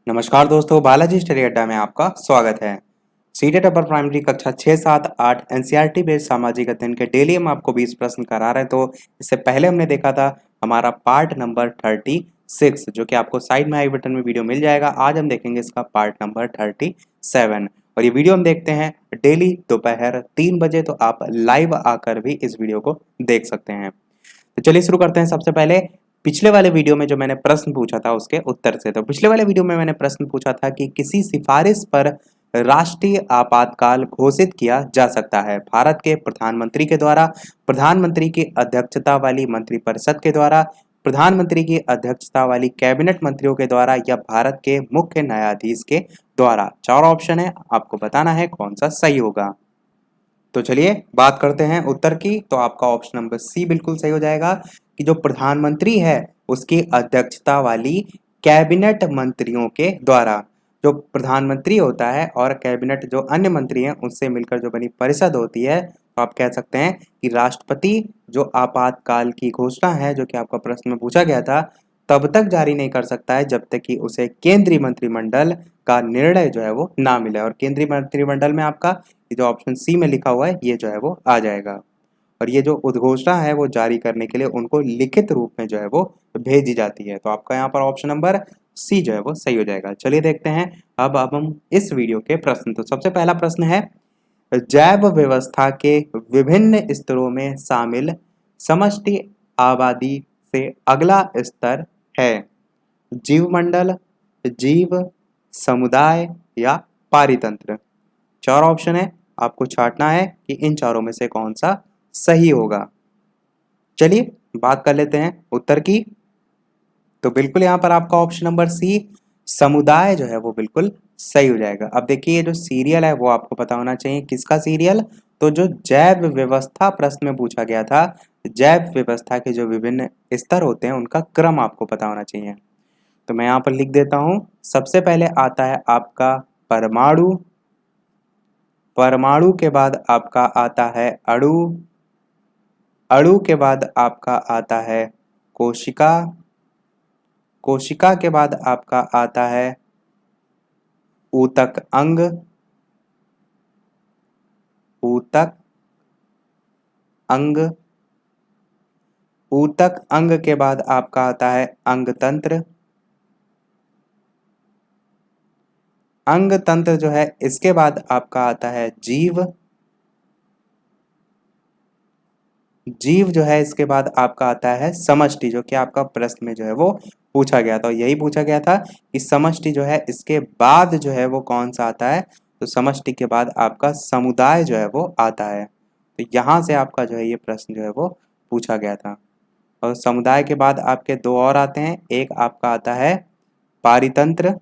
नमस्कार दोस्तों, बालाजी स्टडी अड्डा में आपका स्वागत है। सीटेट अपर प्राइमरी कक्षा 6, 7, 8 एनसीईआरटी बेस्ड सामाजिक अध्ययन के डेली हम आपको 20 प्रश्न करा रहे हैं। तो इससे पहले हमने देखा था हमारा पार्ट नंबर 36, जो कि आपको साइड में आई बटन में वीडियो मिल जाएगा। आज हम देखेंगे इसका पार्ट नंबर 37 और ये वीडियो हम देखते हैं डेली दोपहर 3 बजे, तो आप लाइव आकर भी इस वीडियो को देख सकते हैं। तो चलिए शुरू करते हैं। सबसे पहले पिछले वाले वीडियो में जो मैंने प्रश्न पूछा था उसके उत्तर से। तो पिछले वाले वीडियो में मैंने प्रश्न पूछा था कि किसी सिफारिश पर राष्ट्रीय आपातकाल घोषित किया जा सकता है। भारत के प्रधानमंत्री के द्वारा, प्रधानमंत्री की अध्यक्षता वाली मंत्रिपरिषद के द्वारा, प्रधानमंत्री की अध्यक्षता वाली कैबिनेट मंत्रियों के द्वारा या भारत के मुख्य न्यायाधीश के द्वारा। 4 ऑप्शन है, आपको बताना है कौन सा सही होगा। तो चलिए बात करते हैं उत्तर की। तो आपका ऑप्शन नंबर सी बिल्कुल सही हो जाएगा कि जो प्रधानमंत्री है उसकी अध्यक्षता वाली कैबिनेट मंत्रियों के द्वारा। जो प्रधानमंत्री होता है और कैबिनेट जो अन्य मंत्री हैं उनसे मिलकर जो बनी परिषद होती है, तो आप कह सकते हैं कि राष्ट्रपति जो आपातकाल की घोषणा है, जो कि आपका प्रश्न में पूछा गया था, तब तक जारी नहीं कर सकता है जब तक कि उसे केंद्रीय मंत्रिमंडल का निर्णय जो है वो ना मिले। और केंद्रीय मंत्रिमंडल में आपका ये जो ऑप्शन सी में लिखा हुआ है ये जो है वो आ जाएगा। और ये जो उद्घोषणा है वो जारी करने के लिए उनको लिखित रूप में जो है वो भेजी जाती है। तो आपका यहाँ पर ऑप्शन नंबर सी जो है वो सही हो जाएगा। चलिए देखते हैं अब हम इस वीडियो के प्रश्न। तो सबसे पहला प्रश्न है, जैव व्यवस्था के विभिन्न स्तरों में शामिल समष्टि आबादी से अगला स्तर है जीवमंडल, जीव, समुदाय या पारितंत्र। 4 ऑप्शन है, आपको छांटना है कि इन चारों में से कौन सा सही होगा। चलिए बात कर लेते हैं उत्तर की। तो बिल्कुल यहाँ पर आपका ऑप्शन नंबर सी समुदाय जो है वो बिल्कुल सही हो जाएगा। अब देखिए ये जो सीरियल है वो आपको पता होना चाहिए, किसका सीरियल? तो जो जैव व्यवस्था प्रश्न में पूछा गया था, जैव व्यवस्था के जो विभिन्न स्तर होते हैं उनका क्रम आपको पता होना चाहिए। तो मैं यहाँ पर लिख देता हूँ। सबसे पहले आता है आपका परमाणु, परमाणु के बाद आपका आता है अणु, अणु के बाद आपका आता है कोशिका, कोशिका के बाद आपका आता है ऊतक अंग, ऊतक अंग, ऊतक अंग के बाद आपका आता है अंग तंत्र, अंग तंत्र जो है इसके बाद आपका आता है जीव, जीव जो है इसके बाद आपका आता है समष्टि, जो कि आपका प्रश्न में जो है वो पूछा गया था। यही पूछा गया था कि समष्टि जो है इसके बाद जो है वो कौन सा आता है। तो समष्टि के बाद आपका समुदाय जो है वो आता है। तो यहाँ से आपका जो है ये प्रश्न जो है वो पूछा गया था। और समुदाय के बाद आपके 2 और आते हैं, एक आपका आता है पारितंत्र,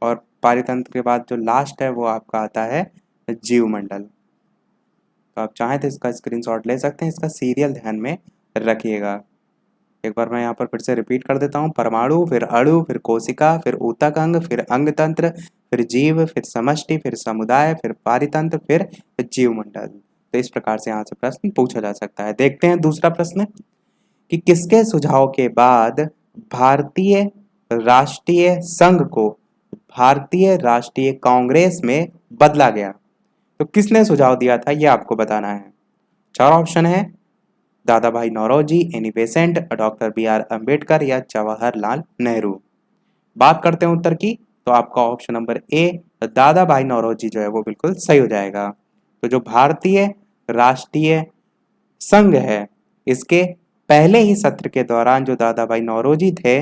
और पारितंत्र के बाद जो लास्ट है वो आपका आता है जीवमंडल। तो आप चाहें तो इसका स्क्रीनशॉट ले सकते हैं, इसका सीरियल ध्यान में रखिएगा। एक बार मैं यहाँ पर फिर से रिपीट कर देता हूँ। परमाणु, फिर अणु, फिर कोशिका, फिर ऊतक अंग, फिर अंग तंत्र, फिर जीव, फिर समष्टि, फिर समुदाय, फिर पारितंत्र, फिर जीवमंडल। तो इस प्रकार से यहाँ से प्रश्न पूछा जा सकता है। देखते हैं दूसरा प्रश्न कि किसके सुझाव के बाद भारतीय राष्ट्रीय संघ को भारतीय राष्ट्रीय कांग्रेस में बदला गया। तो किसने सुझाव दिया था ये आपको बताना है। 4 ऑप्शन है, Dadabhai Naoroji, Annie Besant, doctor B R. Ambedkar या जवाहरलाल नेहरू। बात करते हैं उत्तर की। तो आपका ऑप्शन नंबर ए दादा भाई नौरोजी जो है वो बिल्कुल सही हो जाएगा। तो जो भारतीय राष्ट्रीय संघ है इसके पहले ही सत्र के दौरान जो दादा भाई नौरोजी थे,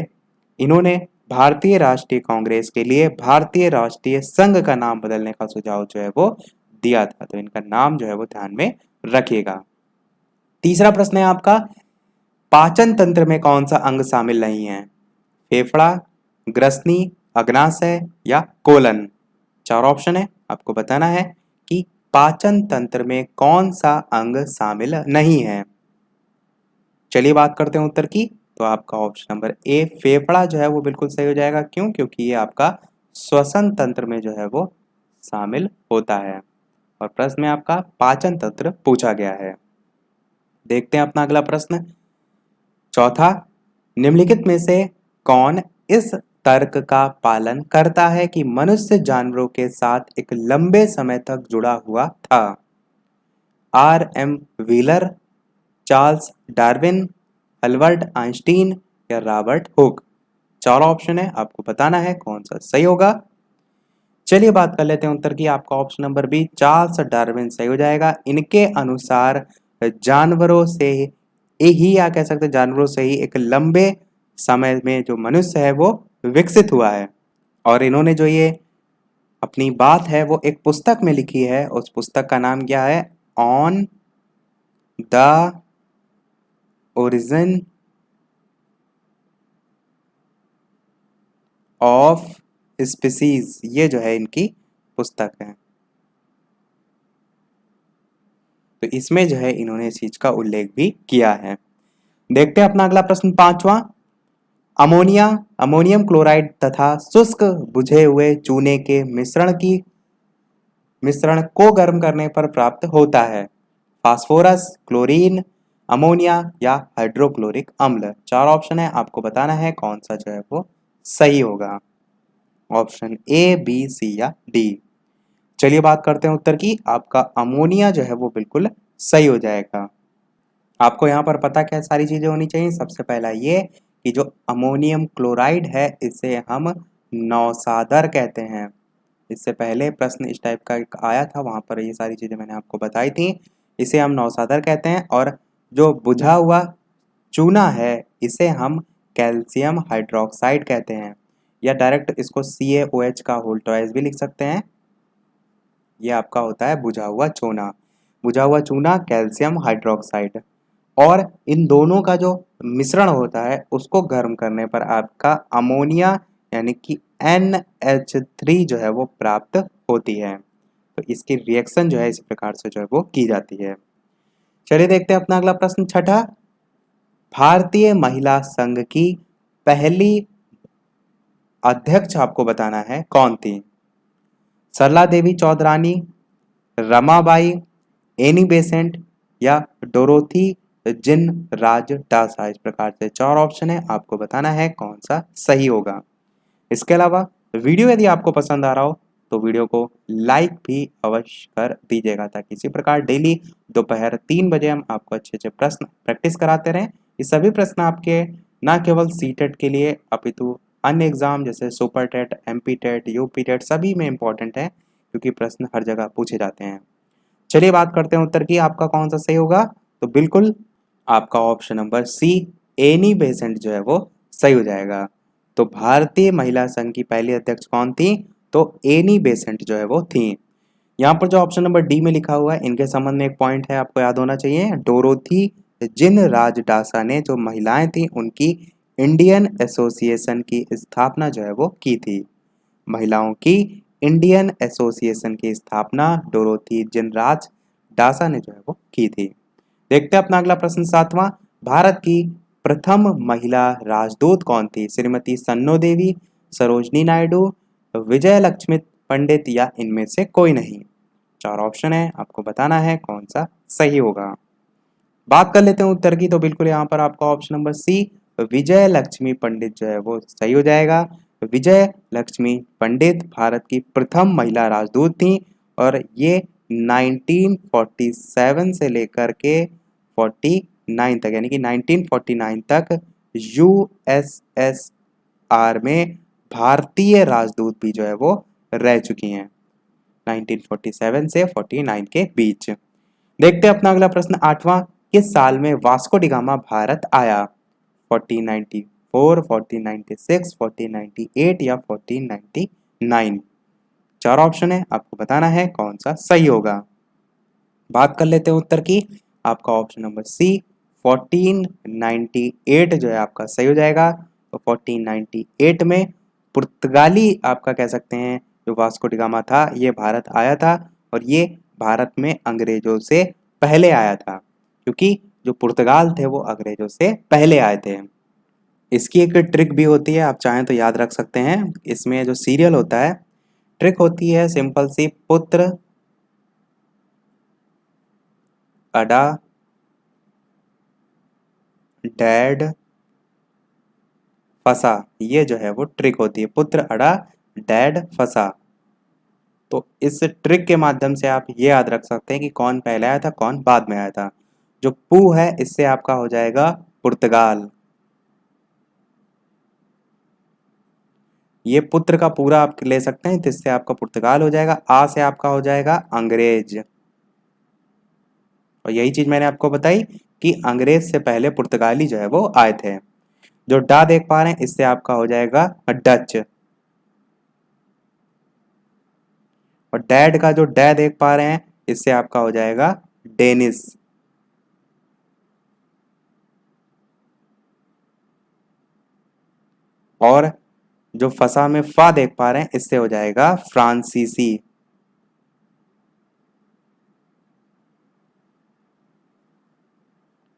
इन्होंने भारतीय राष्ट्रीय कांग्रेस के लिए भारतीय राष्ट्रीय संघ का नाम बदलने का सुझाव जो है वो दिया था। तो इनका नाम जो है वो ध्यान में रखिएगा। तीसरा प्रश्न है आपका, पाचन तंत्र में कौन सा अंग शामिल नहीं है? फेफड़ा, ग्रसनी, अग्नाशय या कोलन। 4 ऑप्शन है, आपको बताना है कि पाचन तंत्र में कौन सा अंग शामिल नहीं है। चलिए बात करते हैं उत्तर की। तो आपका ऑप्शन नंबर ए फेफड़ा जो है वो बिल्कुल सही हो जाएगा। क्यों? क्योंकि ये आपका श्वसन तंत्र में जो है वो शामिल होता है और प्रश्न में आपका पाचन तंत्र पूछा गया है। देखते हैं अपना अगला प्रश्न। चौथा, निम्नलिखित में से कौन इस तर्क का पालन करता है कि मनुष्य जानवरों के साथ एक लंबे समय तक जुड़ा हुआ था? R M Wheeler, Charles Darwin, Albert Einstein या रॉबर्ट हुक? चार ऑप्शन है, आपको बताना है कौन सा सही होगा। चलिए बात कर लेते हैं उत्तर की। आपका option number B Charles Darwin सही हो जाएगा। इनके अनुसार जानवरों से ही, या कह सकते हैं जानवरों से ही एक लंबे समय में जो मनुष्य है वो विकसित हुआ है। और इन्होंने जो ये अपनी बात है वो एक पुस्तक में लिखी है। उस पुस्तक का नाम क्या है? On the origin of species, ये जो है इनकी पुस्तक है। तो इसमें जो है इन्होंने इस चीज का उल्लेख भी किया है। देखते हैं अपना अगला प्रश्न, पांचवा। अमोनिया, अमोनियम क्लोराइड तथा शुष्क बुझे हुए चूने के मिश्रण को गर्म करने पर प्राप्त होता है? फास्फोरस, क्लोरीन, अमोनिया या हाइड्रोक्लोरिक अम्ल? चार ऑप्शन है, आपको बताना है कौन सा जो है वो सही होगा। ऑप्शन ए, बी, सी या डी? चलिए बात करते हैं उत्तर की। आपका अमोनिया जो है वो बिल्कुल सही हो जाएगा। आपको यहाँ पर पता क्या सारी चीजें होनी चाहिए। सबसे पहला ये कि जो अमोनियम क्लोराइड है इसे हम नौसादर कहते हैं। इससे पहले प्रश्न इस टाइप का एक आया था, वहां पर ये सारी चीजें मैंने आपको बताई थी। इसे हम नौसादर कहते हैं। और जो बुझा हुआ चूना है इसे हम कैल्शियम हाइड्रोक्साइड कहते हैं, या डायरेक्ट इसको CaOH का होल ट्वाइस भी लिख सकते हैं। ये आपका होता है बुझा हुआ चूना। बुझा हुआ चूना, कैल्शियम हाइड्रोक्साइड, और इन दोनों का जो मिश्रण होता है उसको गर्म करने पर आपका अमोनिया यानी कि NH3 जो है वो प्राप्त होती है। तो इसकी रिएक्शन जो है इस प्रकार से जो है वो की जाती है। चलिए देखते हैं अपना अगला प्रश्न, छठा। भारतीय महिला संघ की पहली अध्यक्ष आपको बताना है कौन थी? सरला देवी चौधरानी, रमाबाई, एनी बेसेंट या डोरोथी जिन राज टासा? इस प्रकार से चार ऑप्शन है, आपको बताना है कौन सा सही होगा। इसके अलावा वीडियो यदि आपको पसंद आ रहा हो तो वीडियो को लाइक भी अवश्य कर दीजिएगा, ताकि इसी प्रकार डेली दोपहर 3 बजे हम आपको अच्छे अच्छे प्रश्न प्रैक्टिस कराते रहें। ये सभी प्रश्न आपके न केवल सीटेट के लिए अपितु अन्य एग्जाम जैसे super TET, MP TET, UP TET सभी में इंपॉर्टेंट है, क्योंकि प्रश्न हर जगह पूछे जाते हैं। चलिए बात करते हैं उत्तर की। आपका कौन सा सही होगा? तो बिल्कुल आपका option number C, Annie Besant जो है वो सही हो जाएगा। तो भारतीय महिला संघ की पहली अध्यक्ष कौन थी? तो एनी बेसेंट जो है वो थी। यहाँ पर जो ऑप्शन नंबर डी में लिखा हुआ है इनके संबंध में एक पॉइंट है, आपको याद होना चाहिए। डोरोथी जिन राज डासा ने जो महिलाएं थी उनकी इंडियन एसोसिएशन की स्थापना जो है वो की थी। महिलाओं की इंडियन एसोसिएशन की स्थापना डोरोथी जिनराज डासा ने जो है वो की थी। देखते हैं अपना अगला प्रश्न, सातवां। भारत की प्रथम महिला राजदूत कौन थी? श्रीमती सन्नो देवी, सरोजनी नायडू, विजय लक्ष्मी पंडित या इनमें से कोई नहीं? चार ऑप्शन है, आपको बताना है कौन सा सही होगा। बात कर लेते हैं उत्तर की। तो बिल्कुल यहाँ पर आपका ऑप्शन नंबर सी, विजय लक्ष्मी पंडित जो है वो सही हो जाएगा। विजय लक्ष्मी पंडित भारत की प्रथम महिला राजदूत थी, और ये 1947 से लेकर के 49 तक, यानी कि 1949 तक USSR में भारतीय राजदूत भी जो है वो रह चुकी हैं, 1947 से 49 के बीच। देखते हैं अपना अगला प्रश्न, आठवां। किस साल में वास्को डिगामा भारत आया? 1494, 1496, 1498 या 1499? चार ऑप्शन है, आपको बताना है कौन सा सही होगा। बात कर लेते हैं उत्तर की। आपका ऑप्शन नंबर सी, 1498 जो है आपका सही हो जाएगा। तो 1498 में पुर्तगाली आपका कह सकते हैं जो वास्को डिगामा था ये भारत आया था, और ये भारत में अंग्रेजों से पहले आया था, क्योंकि जो पुर्तगाल थे वो अंग्रेजों से पहले आए थे। इसकी एक ट्रिक भी होती है, आप चाहें तो याद रख सकते हैं। इसमें जो सीरियल होता है, ट्रिक होती है सिंपल सी, पुत्र, अडा, डैड, फंसा, ये जो है वो ट्रिक होती है। पुत्र अड़ा डैड फंसा। तो इस ट्रिक के माध्यम से आप ये याद रख सकते हैं कि कौन पहले आया था कौन बाद में आया था। जो पू है इससे आपका हो जाएगा पुर्तगाल। ये पुत्र का पूरा आप ले सकते हैं तो इससे आपका पुर्तगाल हो जाएगा। आ से आपका हो जाएगा अंग्रेज। और यही चीज मैंने आपको बताई कि अंग्रेज से पहले पुर्तगाली जो है वो आए थे। जो डा देख पा रहे हैं इससे आपका हो जाएगा डच। और डैड का जो डै देख पा रहे हैं इससे आपका हो जाएगा डेनिस। और जो फसा में फा देख पा रहे हैं इससे हो जाएगा फ्रांसीसी।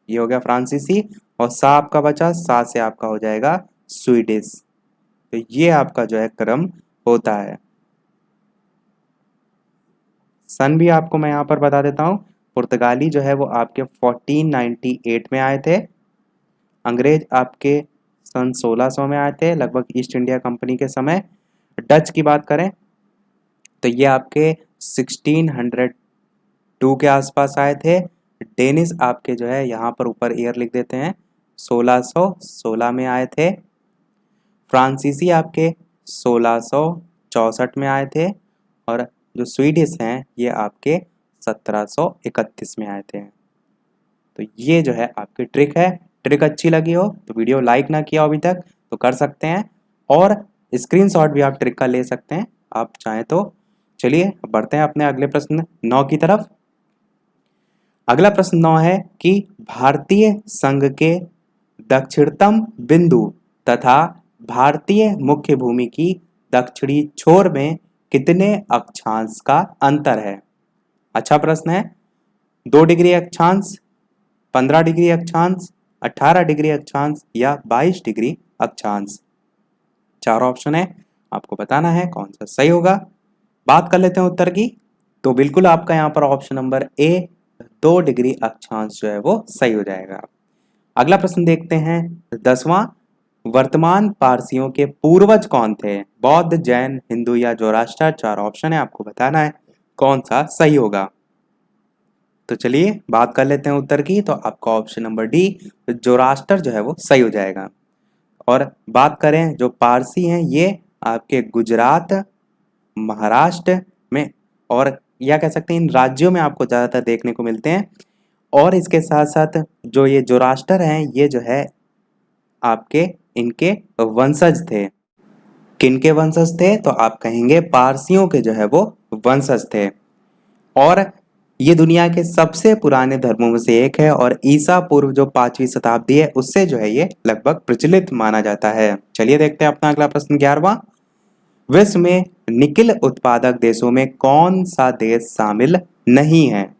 ये हो गया फ्रांसीसी। और सा आपका बचा, सा से आपका हो जाएगा स्वीडिश। तो ये आपका जो है क्रम होता है। सन भी आपको मैं यहाँ पर बता देता हूँ। पुर्तगाली जो है वो आपके 1498 में आए थे। अंग्रेज आपके सन 1600 में आए थे, लगभग ईस्ट इंडिया कंपनी के समय। डच की बात करें तो ये आपके 1602 के आसपास आए थे। डेनिस आपके जो है यहाँ पर ऊपर ईयर लिख देते हैं 1616 में आए थे। फ्रांसीसी आपके 1664 में आए थे। और जो स्वीडिश हैं ये आपके 1731 में आए थे। तो ये जो है आपकी ट्रिक है। ट्रिक अच्छी लगी हो तो वीडियो लाइक ना किया हो अभी तक तो कर सकते हैं, और स्क्रीनशॉट भी आप ट्रिक का ले सकते हैं आप चाहें तो। चलिए बढ़ते हैं अपने अगले प्रश्न 9 की तरफ। अगला प्रश्न 9 है कि भारतीय संघ के दक्षिणतम बिंदु तथा भारतीय मुख्य भूमि की दक्षिणी छोर में कितने अक्षांश का अंतर है। अच्छा प्रश्न है। 2 डिग्री अक्षांश, 15 डिग्री अक्षांश, 18 डिग्री अक्षांश या 22 डिग्री अक्षांश। 4 ऑप्शन है, आपको बताना है कौन सा सही होगा। बात कर लेते हैं उत्तर की। तो बिल्कुल आपका यहाँ पर ऑप्शन नंबर ए 2 डिग्री अक्षांश जो है वो सही हो जाएगा। अगला प्रश्न देखते हैं 10वां। वर्तमान पारसियों के पूर्वज कौन थे। बौद्ध, जैन, हिंदू या जोराष्ट्र। 4 ऑप्शन है, आपको बताना है कौन सा सही होगा। तो चलिए बात कर लेते हैं उत्तर की। तो आपका ऑप्शन नंबर डी जोराष्ट्र जो है वो सही हो जाएगा। और बात करें जो पारसी हैं ये आपके गुजरात, महाराष्ट्र में और या कह सकते हैं इन राज्यों में आपको ज़्यादातर देखने को मिलते हैं। और इसके साथ साथ जो ये जोराष्ट्र हैं ये जो है आपके इनके वंशज थे। किनके वंशज थे तो आप कहेंगे पारसियों के जो है वो वंशज थे। और ये दुनिया के सबसे पुराने धर्मों में से एक है और ईसा पूर्व जो 5वीं शताब्दी है उससे जो है ये लगभग प्रचलित माना जाता है। चलिए देखते हैं अपना अगला प्रश्न 11वां। विश्व में निकिल उत्पादक देशों में कौन सा देश शामिल नहीं है।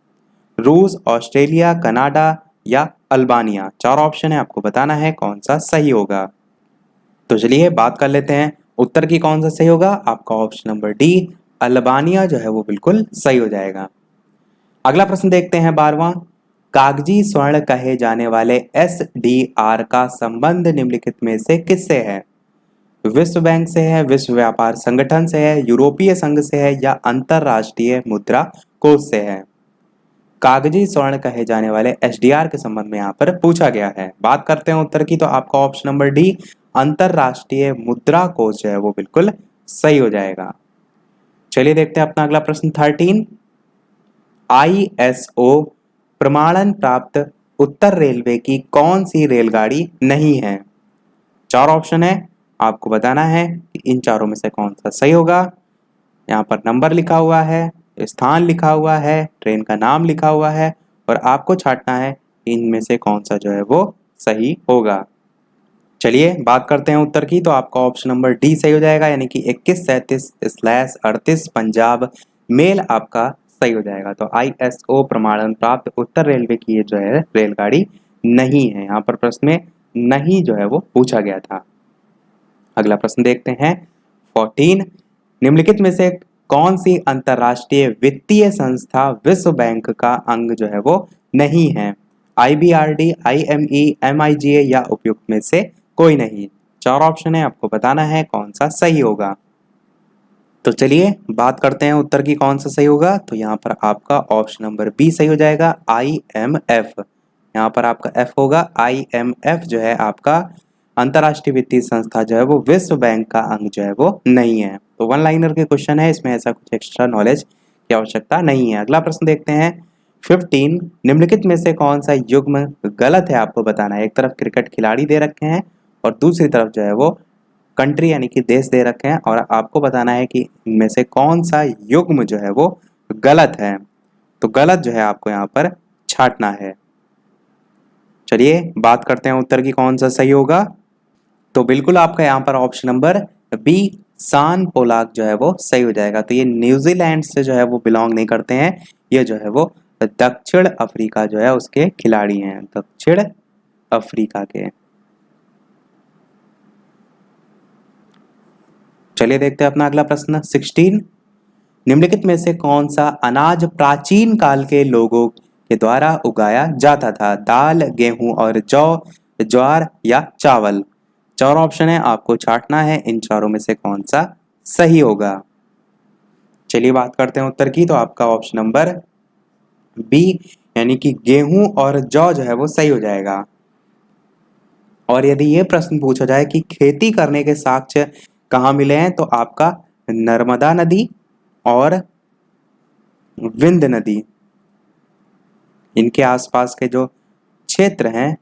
रूस, ऑस्ट्रेलिया, कनाडा या अल्बानिया। 4 ऑप्शन है, आपको बताना है कौन सा सही होगा। तो चलिए बात कर लेते हैं उत्तर की कौन सा सही होगा। आपका ऑप्शन नंबर डी अल्बानिया जो है वो बिल्कुल सही हो जाएगा। अगला प्रश्न देखते हैं 12वां। कागजी स्वर्ण कहे जाने वाले SDR का संबंध निम्नलिखित में से किससे है। विश्व बैंक से है, विश्व व्यापार संगठन से है, यूरोपीय संघ से है या अंतरराष्ट्रीय मुद्रा कोष से है। कागजी स्वर्ण कहे जाने वाले SDR के संबंध में यहाँ पर पूछा गया है। बात करते हैं उत्तर की। तो आपका ऑप्शन नंबर डी अंतरराष्ट्रीय मुद्रा कोष जो है वो बिल्कुल सही हो जाएगा। चलिए देखते हैं अपना अगला प्रश्न 13। ISO प्रमाणन प्राप्त उत्तर रेलवे की कौन सी रेलगाड़ी नहीं है। 4 ऑप्शन है, आपको बताना है कि इन चारों में से कौन सा सही होगा। यहाँ पर नंबर लिखा हुआ है, स्थान लिखा हुआ है, ट्रेन का नाम लिखा हुआ है और आपको छांटना है इनमें से कौन सा जो है वो सही होगा। चलिए बात करते हैं उत्तर की। तो आपका ऑप्शन नंबर डी सही हो जाएगा, यानी कि 2137/38 पंजाब मेल आपका सही हो जाएगा। तो ISO प्रमाणन प्राप्त उत्तर रेलवे की ये जो है रेलगाड़ी नहीं है। यहाँ पर प्रश्न में नहीं जो है वो पूछा गया था। अगला प्रश्न देखते हैं 14। निम्नलिखित में से कौन सी अंतरराष्ट्रीय वित्तीय संस्था विश्व बैंक का अंग जो है वो नहीं है। IBRD, IME, MIGA या उपयुक्त में से कोई नहीं। चार ऑप्शन है, आपको बताना है कौन सा सही होगा। तो चलिए बात करते हैं उत्तर की कौन सा सही होगा। तो यहाँ पर आपका ऑप्शन नंबर बी सही हो जाएगा, IMF। यहाँ पर आपका एफ होगा। IMF जो है आपका अंतर्राष्ट्रीय वित्तीय संस्था जो है वो विश्व बैंक का अंग जो है वो नहीं है। तो वन लाइनर के क्वेश्चन है, इसमें ऐसा कुछ एक्स्ट्रा नॉलेज की आवश्यकता नहीं है। अगला प्रश्न देखते हैं 15, निम्नलिखित में से कौन सा युग्म गलत है, आपको बताना है। एक तरफ क्रिकेट खिलाड़ी दे रखे हैं और दूसरी तरफ जो है वो कंट्री यानी कि देश दे रखे हैं, और आपको बताना है कि इनमें से कौन सा युग्म जो है वो गलत है। तो गलत जो है आपको यहाँ पर छांटना है। चलिए बात करते हैं उत्तर की कौन सा सही होगा। तो बिल्कुल आपका यहाँ पर ऑप्शन नंबर बी सान पोलाक जो है वो सही हो जाएगा। तो ये न्यूजीलैंड से जो है वो बिलोंग नहीं करते हैं, ये जो है वो दक्षिण अफ्रीका जो है उसके खिलाड़ी हैं, दक्षिण अफ्रीका के। चलिए देखते हैं अपना अगला प्रश्न 16, निम्नलिखित में से कौन सा अनाज प्राचीन काल के लोगों के द्वारा उगाया जाता था। दाल, गेहूं और जौ, ज्वार या चावल। चार ऑप्शन है, आपको छांटना है इन चारों में से कौन सा सही होगा। चलिए बात करते हैं उत्तर की। तो आपका ऑप्शन नंबर बी यानी कि गेहूं और जौ जो है वो सही हो जाएगा। और यदि ये प्रश्न पूछा जाए कि खेती करने के साक्ष्य कहाँ मिले हैं, तो आपका नर्मदा नदी और विंध्य नदी, इनके आसपास के जो क्षेत्र हैं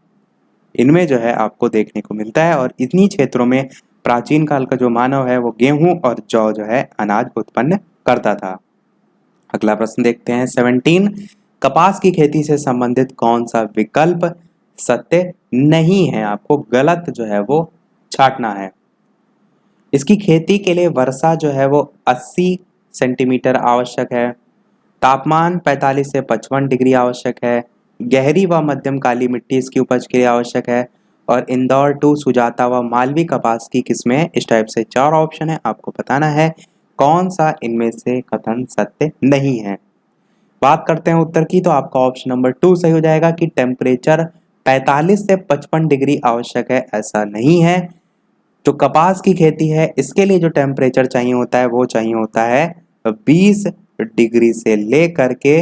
इनमें जो है आपको देखने को मिलता है। और इन्हीं क्षेत्रों में प्राचीन काल का जो मानव है वो गेहूं और जौ जो है अनाज उत्पन्न करता था। अगला प्रश्न देखते हैं 17, कपास की खेती से संबंधित कौन सा विकल्प सत्य नहीं है, आपको गलत जो है वो छांटना है। इसकी खेती के लिए वर्षा जो है वो 80 सेंटीमीटर आवश्यक है, तापमान 45 से 55 डिग्री आवश्यक है, गहरी व मध्यम काली मिट्टी इसकी उपज के लिए आवश्यक है, और इंदौर 2, सुजाता व मालवी कपास की किस्में। इस टाइप से चार ऑप्शन है, आपको बताना है कौन सा इनमें से कथन सत्य नहीं है। बात करते हैं उत्तर की। तो आपका ऑप्शन नंबर 2 सही हो जाएगा कि टेम्परेचर 45 से 55 डिग्री आवश्यक है, ऐसा नहीं है। जो कपास की खेती है इसके लिए जो टेम्परेचर चाहिए होता है वो चाहिए होता है 20 डिग्री से लेकर के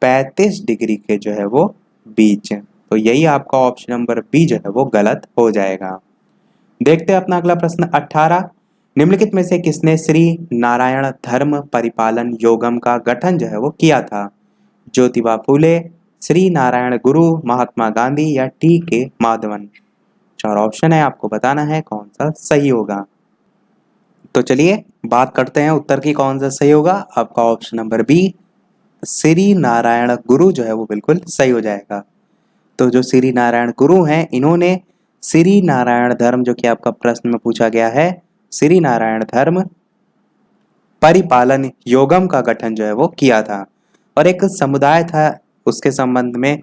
35 डिग्री के जो है वो बीच। तो यही आपका ऑप्शन नंबर बी जो है वो गलत हो जाएगा। देखते हैं अपना अगला प्रश्न 18, निम्नलिखित में से किसने श्री नारायण धर्म परिपालन योगम का गठन जो है वो किया था। ज्योतिबा फूले, श्री नारायण गुरु, महात्मा गांधी या T.K. माधवन। चार ऑप्शन है, आपको बताना है कौन सा सही होगा। तो चलिए बात करते हैं उत्तर की कौन सा सही होगा। आपका option number B Sree Narayana Guru जो है वो बिल्कुल सही हो जाएगा। तो जो श्री नारायण गुरु हैं इन्होंने श्री नारायण धर्म, जो कि आपका प्रश्न में पूछा गया है, श्री नारायण धर्म परिपालन योगम का गठन जो है वो किया था। और एक समुदाय था उसके संबंध में,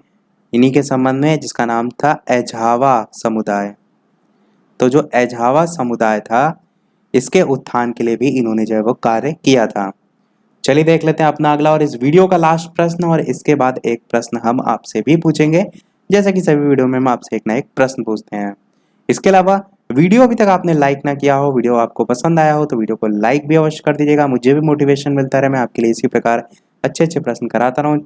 इन्हीं के संबंध में, जिसका नाम था एझावा समुदाय। तो जो एझावा समुदाय था इसके उत्थान के लिए भी इन्होंने जो है वो कार्य किया था। चलिए देख लेते हैं अपना अगला और इस वीडियो का लास्ट प्रश्न, और इसके बाद एक प्रश्न हम आपसे भी पूछेंगे, जैसे कि सभी वीडियो में हम आपसे एक ना एक प्रश्न पूछते हैं। इसके अलावा वीडियो अभी तक आपने लाइक ना किया हो, वीडियो आपको पसंद आया हो, तो वीडियो को लाइक भी अवश्य कर दीजिएगा। मुझे भी मोटिवेशन मिलता रहे, मैं आपके लिए इसी प्रकार अच्छे अच्छे प्रश्न कराता रहूँ।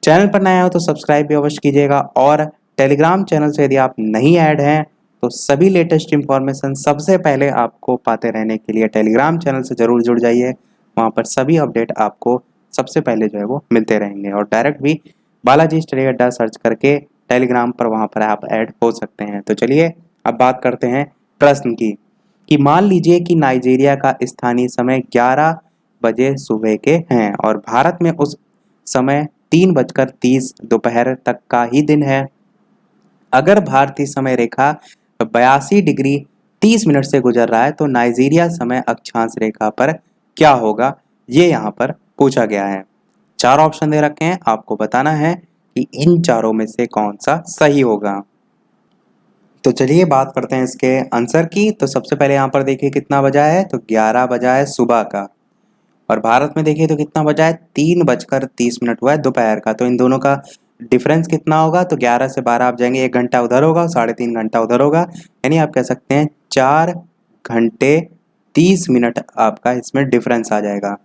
चैनल पर नया हो तो सब्सक्राइब भी अवश्य कीजिएगा, और टेलीग्राम चैनल से यदि आप नहीं ऐड हैं तो सभी लेटेस्ट इंफॉर्मेशन सबसे पहले आपको पाते रहने के लिए टेलीग्राम चैनल से जरूर जुड़ जाइए। वहाँ पर सभी अपडेट आपको सबसे पहले जो है वो मिलते रहेंगे, और डायरेक्ट भी बालाजी स्टडी अड्डा सर्च करके टेलीग्राम पर वहाँ पर आप ऐड हो सकते हैं। तो चलिए अब बात करते हैं प्रश्न की, कि मान लीजिए कि नाइजीरिया का स्थानीय समय 11 बजे सुबह के हैं और भारत में उस समय 3:30 दोपहर तक का ही दिन है। अगर भारतीय समय रेखा 82 डिग्री 30 मिनट से गुजर रहा है तो नाइजीरिया समय अक्षांश रेखा पर क्या होगा, ये यहाँ पर पूछा गया है। चार ऑप्शन दे रखे हैं, आपको बताना है कि इन चारों में से कौन सा सही होगा। तो चलिए बात करते हैं इसके आंसर की। तो सबसे पहले यहाँ पर देखिए कितना बजा है, तो 11 बजा है सुबह का, और भारत में देखिए तो कितना बजा है, 3:30 हुआ है दोपहर का। तो इन दोनों का डिफरेंस कितना होगा, तो 11 से 12 आप जाएंगे, 1 घंटा उधर होगा, 3.5 घंटा उधर होगा, यानी आप कह सकते हैं 4 घंटे 30 मिनट आपका इसमें डिफरेंस आ जाएगा।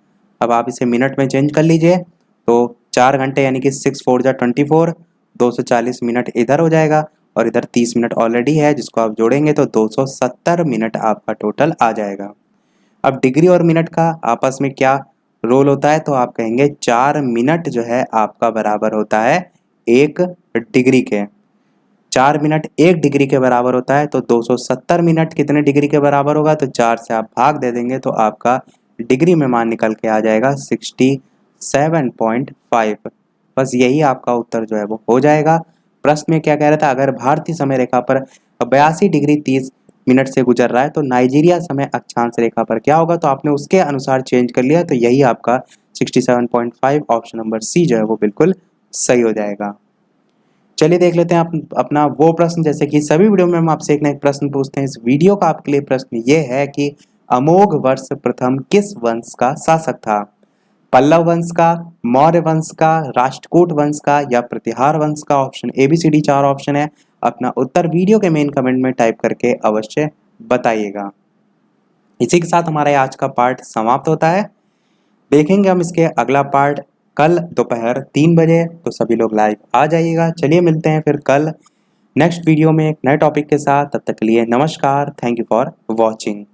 अब आप इसे मिनट में चेंज कर लीजिए, तो 4 घंटे यानी कि 6 4 जा 24, 240 मिनट इधर हो जाएगा और इधर 30 मिनट ऑलरेडी है जिसको आप जोड़ेंगे तो 270 मिनट आपका टोटल आ जाएगा। अब डिग्री और मिनट का आपस में क्या रोल होता है, तो आप कहेंगे 4 मिनट जो है आपका बराबर होता है 1 डिग्री के। 4 मिनट 1 डिग्री के बराबर होता है, तो 270 मिनट कितने डिग्री के बराबर होगा, तो 4 से आप भाग दे देंगे तो आपका डिग्री में मान निकल के आ जाएगा 67.5। बस यही आपका उत्तर जो है वो हो जाएगा। प्रश्न में क्या कह रहा था, अगर भारतीय समय रेखा पर 82 डिग्री 30 मिनट से गुजर रहा है तो नाइजीरिया समय अक्षांश रेखा पर क्या होगा, तो आपने उसके अनुसार चेंज कर लिया, तो यही आपका 67.5 ऑप्शन नंबर सी जो है वो बिल्कुल सही हो जाएगा। चलिए देख लेते हैं अपना वो प्रश्न। जैसे कि सभी वीडियो में हम आपसे एक ना एक प्रश्न पूछते हैं, इस वीडियो का आपके लिए प्रश्न ये है कि अमोघ वर्ष प्रथम किस वंश का शासक था? पल्लव वंश का, मौर्य वंश का, राष्ट्रकूट वंश का या प्रतिहार वंश का? ऑप्शन ABCD 4 ऑप्शन है। अपना उत्तर वीडियो के मेन कमेंट में टाइप करके अवश्य बताइएगा। इसी के साथ हमारा आज का पार्ट समाप्त होता है। देखेंगे हम इसके अगला पार्ट कल दोपहर 3 बजे, तो सभी लोग लाइव आ जाइएगा। चलिए मिलते हैं फिर कल नेक्स्ट वीडियो में एक नए टॉपिक के साथ। तब तक के लिए नमस्कार, थैंक यू फॉर वॉचिंग।